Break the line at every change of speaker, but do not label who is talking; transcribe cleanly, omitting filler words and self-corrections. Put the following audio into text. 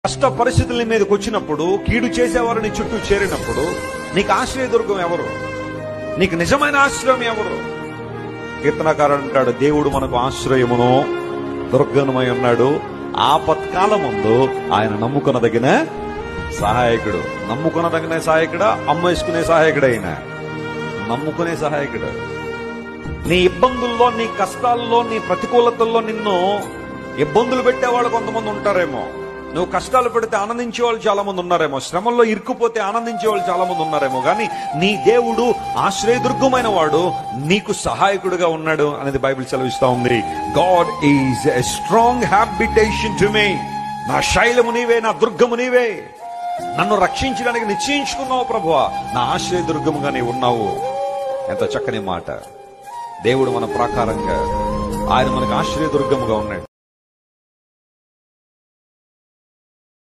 కష్ట పరిస్థితుల మీదకి వచ్చినప్పుడు, కీడు చేసేవారు నీ చుట్టూ చేరినప్పుడు నీకు ఆశ్రయదుర్గం ఎవరు? నీకు నిజమైన ఆశ్రయం ఎవరు? కీర్తనకారుడు అంటాడు, దేవుడు మనకు ఆశ్రయమును దుర్గమై ఉన్నాడు, ఆపత్కాలమందు ఆయన నమ్ముకొనదగిన సహాయకుడు. నమ్ముకొనదగిన సహాయకుడా? అమ్మేసుకునే సహాయకుడు. ఆయన నమ్ముకునే సహాయకుడు. నీ ఇబ్బందుల్లో, నీ కష్టాల్లో, నీ ప్రతికూలతల్లో నిన్ను ఇబ్బందులు పెట్టేవాళ్ళు కొంతమంది ఉంటారేమో. నువ్వు కష్టాలు పెడితే ఆనందించే వాళ్ళు చాలా మంది ఉన్నారేమో. శ్రమల్లో ఇరుక్కుపోతే ఆనందించే వాళ్ళు చాలా మంది ఉన్నారేమో. కానీ నీ దేవుడు ఆశ్రయదుర్గమైన వాడు, నీకు సహాయకుడుగా ఉన్నాడు అనేది బైబిల్ సెలవిస్తా ఉంది. God is a strong habitation to me. నా శైలము నీవే, నా దుర్గము నీవే. నన్ను రక్షించడానికి నిశ్చయించుకున్నావు ప్రభువా, నా ఆశ్రయదుర్గముగా నీవు ఉన్నావు. ఎంత చక్కని మాట. దేవుడు మన ప్రాకారంగా, ఆయన మనకు ఆశ్రయదుర్గముగా ఉన్నాడు.